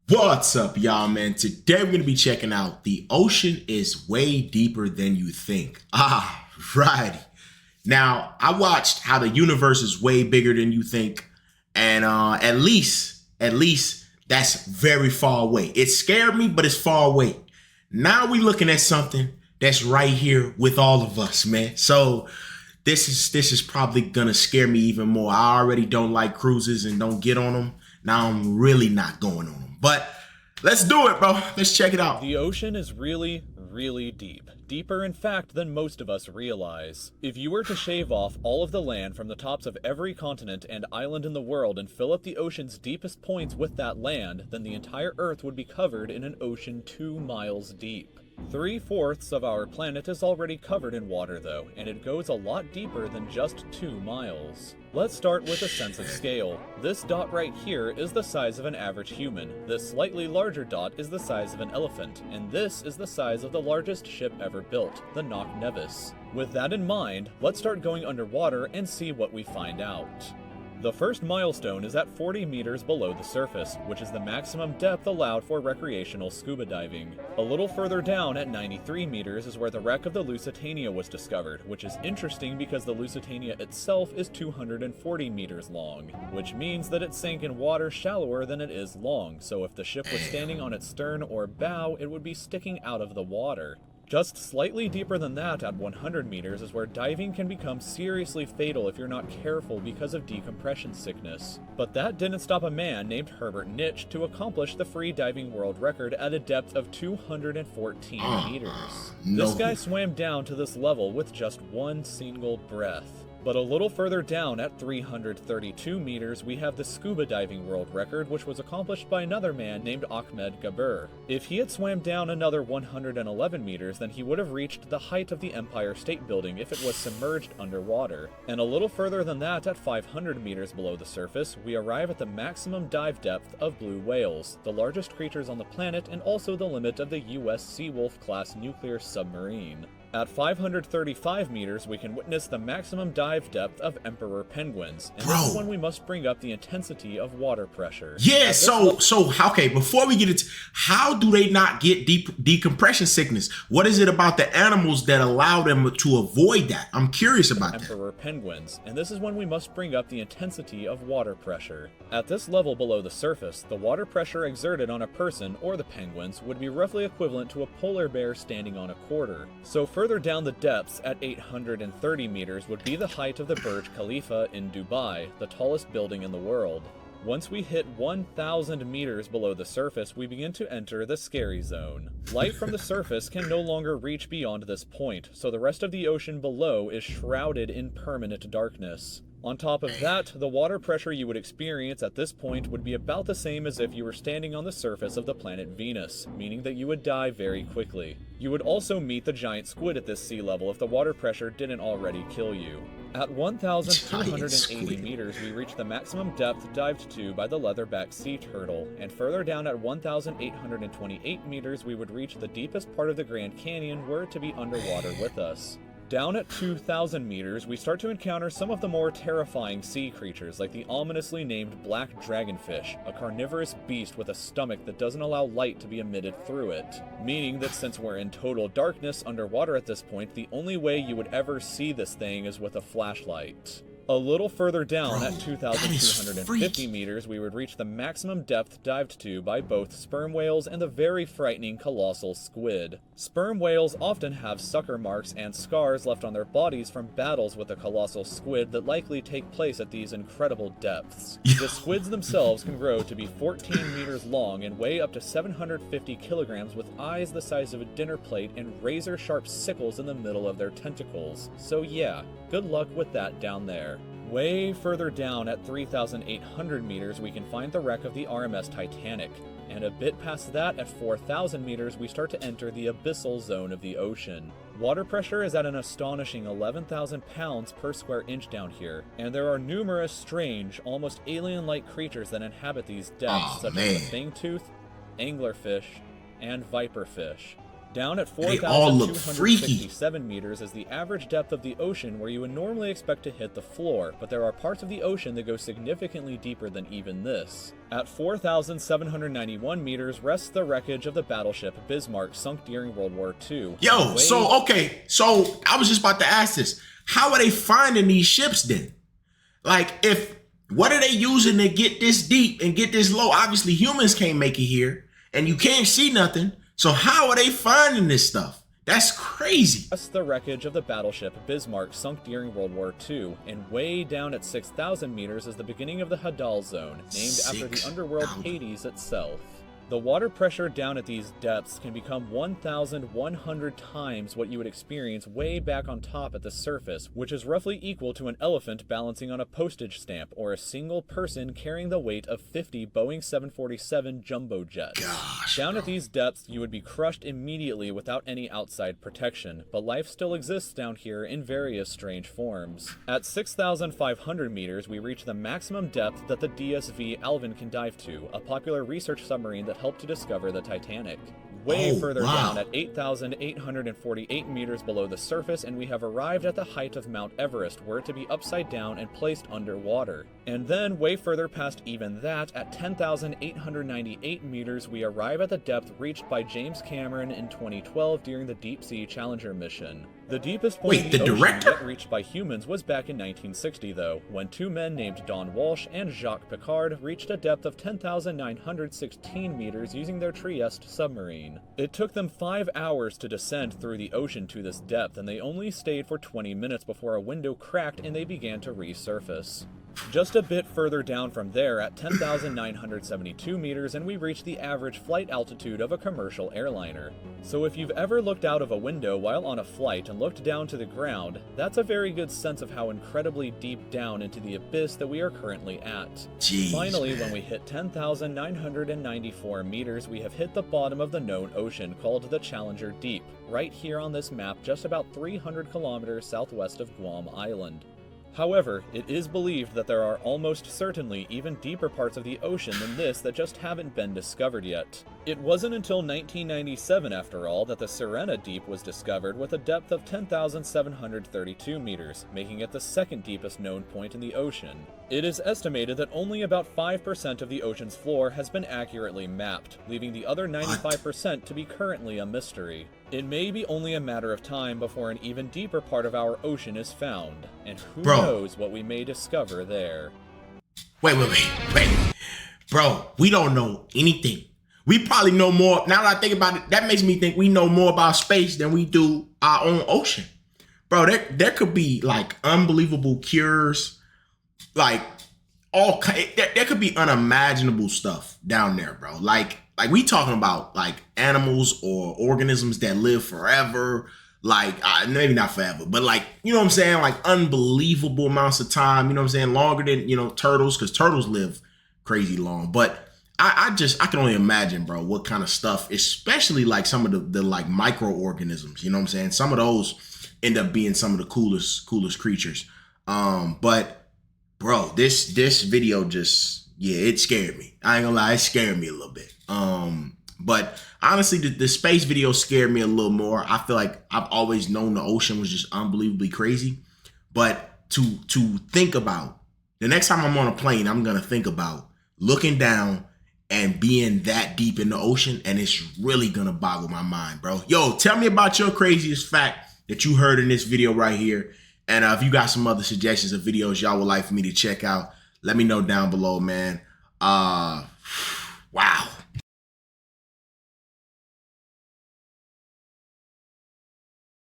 What's up, y'all, man? Today we're going to be checking out the ocean is way deeper than you think. Righty. Now, I watched how the universe is way bigger than you think, and at least that's very far away. It scared me, but it's far away. Now we're looking at something that's right here with all of us, man. So this is probably gonna scare me even more. I already don't like cruises and don't get on them. Now I'm really not going on them. But let's do it, bro. Let's check it out. The ocean is really, really deep. Deeper, in fact, than most of us realize. If you were to shave off all of the land from the tops of every continent and island in the world and fill up the ocean's deepest points with that land, then the entire Earth would be covered in an ocean 2 miles deep. 3/4 of our planet is already covered in water, though, and it goes a lot deeper than just 2 miles. Let's start with a sense of scale. This dot right here is the size of an average human, this slightly larger dot is the size of an elephant, and this is the size of the largest ship ever built, the Knock Nevis. With that in mind, let's start going underwater and see what we find out. The first milestone is at 40 meters below the surface, which is the maximum depth allowed for recreational scuba diving. A little further down at 93 meters is where the wreck of the Lusitania was discovered, which is interesting because the Lusitania itself is 240 meters long, which means that it sank in water shallower than it is long, so if the ship was standing on its stern or bow, it would be sticking out of the water. Just slightly deeper than that, at 100 meters, is where diving can become seriously fatal if you're not careful because of decompression sickness. But that didn't stop a man named Herbert Nitsch to accomplish the free diving world record at a depth of 214 meters. No. This guy swam down to this level with just one single breath. But a little further down at 332 meters, we have the scuba diving world record, which was accomplished by another man named Ahmed Gabir. If he had swam down another 111 meters, then he would have reached the height of the Empire State Building if it was submerged underwater. And a little further than that, at 500 meters below the surface, we arrive at the maximum dive depth of blue whales, the largest creatures on the planet and also the limit of the US Seawolf class nuclear submarine. At 535 meters, we can witness the maximum dive depth of emperor penguins, and this is when we must bring up the intensity of water pressure. Yeah, okay, before we get into how do they not get decompression sickness? What is it about the animals that allow them to avoid that? I'm curious about that. Emperor penguins, and this is when we must bring up the intensity of water pressure. At this level below the surface, the water pressure exerted on a person or the penguins would be roughly equivalent to a polar bear standing on a quarter. So further down the depths at 830 meters would be the height of the Burj Khalifa in Dubai, the tallest building in the world. Once we hit 1,000 meters below the surface, we begin to enter the scary zone. Light from the surface can no longer reach beyond this point, so the rest of the ocean below is shrouded in permanent darkness. On top of that, the water pressure you would experience at this point would be about the same as if you were standing on the surface of the planet Venus, meaning that you would die very quickly. You would also meet the giant squid at this sea level if the water pressure didn't already kill you. At 1,280 meters, we reach the maximum depth dived to by the leatherback sea turtle, and further down at 1,828 meters, we would reach the deepest part of the Grand Canyon were it to be underwater with us. Down at 2,000 meters, we start to encounter some of the more terrifying sea creatures, like the ominously named black dragonfish, a carnivorous beast with a stomach that doesn't allow light to be emitted through it. Meaning that since we're in total darkness underwater at this point, the only way you would ever see this thing is with a flashlight. A little further down at 2,250 meters, we would reach the maximum depth dived to by both sperm whales and the very frightening colossal squid. Sperm whales often have sucker marks and scars left on their bodies from battles with the colossal squid that likely take place at these incredible depths. The squids themselves can grow to be 14 meters long and weigh up to 750 kilograms with eyes the size of a dinner plate and razor-sharp sickles in the middle of their tentacles. So yeah, good luck with that down there. Way further down at 3,800 meters, we can find the wreck of the RMS Titanic. And a bit past that, at 4,000 meters, we start to enter the abyssal zone of the ocean. Water pressure is at an astonishing 11,000 pounds per square inch down here, and there are numerous strange, almost alien-like creatures that inhabit these depths, such as the fangtooth, anglerfish, and viperfish. Down at They all look freaky. 4,267 meters is the average depth of the ocean where you would normally expect to hit the floor, but there are parts of the ocean that go significantly deeper than even this. At 4,791 meters rests the wreckage of the battleship Bismarck sunk during World War II. Yo, so I was just about to ask this. How are they finding these ships then? Like, what are they using to get this deep and get this low? Obviously, humans can't make it here, and you can't see nothing. So how are they finding this stuff? That's crazy. That's the wreckage of the battleship Bismarck sunk during World War II, and way down at 6,000 meters is the beginning of the Hadal zone, named after the underworld Hades itself. The water pressure down at these depths can become 1,100 times what you would experience way back on top at the surface, which is roughly equal to an elephant balancing on a postage stamp or a single person carrying the weight of 50 Boeing 747 jumbo jets. Gosh, down at these depths, you would be crushed immediately without any outside protection, but life still exists down here in various strange forms. At 6,500 meters, we reach the maximum depth that the DSV Alvin can dive to, a popular research submarine that helped to discover the Titanic. Way further down at 8,848 meters below the surface, and we have arrived at the height of Mount Everest, were it to be upside down and placed underwater. And then, way further past even that, at 10,898 meters, we arrive at the depth reached by James Cameron in 2012 during the Deep Sea Challenger mission. The deepest point in the ocean yet reached by humans was back in 1960, though, when two men named Don Walsh and Jacques Piccard reached a depth of 10,916 meters using their Trieste submarine. It took them 5 hours to descend through the ocean to this depth, and they only stayed for 20 minutes before a window cracked and they began to resurface. Just a bit further down from there, at 10,972 meters, and we reach the average flight altitude of a commercial airliner. So if you've ever looked out of a window while on a flight and looked down to the ground, that's a very good sense of how incredibly deep down into the abyss that we are currently at. Jeez, finally, when we hit 10,994 meters, we have hit the bottom of the known ocean, called the Challenger Deep, right here on this map, just about 300 kilometers southwest of Guam Island. However, it is believed that there are almost certainly even deeper parts of the ocean than this that just haven't been discovered yet. It wasn't until 1997, after all, that the Sirena Deep was discovered with a depth of 10,732 meters, making it the second deepest known point in the ocean. It is estimated that only about 5% of the ocean's floor has been accurately mapped, leaving the other 95% to be currently a mystery. It may be only a matter of time before an even deeper part of our ocean is found, and who knows what we may discover there. Wait. Bro, we don't know anything. We probably know more. Now that I think about it, that makes me think we know more about space than we do our own ocean. Bro, there could be like unbelievable cures, like there could be unimaginable stuff down there, bro. Like we talking about like animals or organisms that live forever, like maybe not forever, but like, you know what I'm saying? Like unbelievable amounts of time, you know what I'm saying? Longer than, you know, turtles, because turtles live crazy long. But I can only imagine, bro, what kind of stuff, especially like some of the like microorganisms, you know what I'm saying? Some of those end up being some of the coolest creatures. But bro, this video just, it scared me. I ain't gonna lie, it scared me a little bit. But honestly, the space video scared me a little more. I feel like I've always known the ocean was just unbelievably crazy. But to think about, the next time I'm on a plane, I'm gonna think about looking down and being that deep in the ocean, and it's really gonna boggle my mind, bro. Yo, tell me about your craziest fact that you heard in this video right here. And if you got some other suggestions of videos y'all would like for me to check out, let me know down below, man.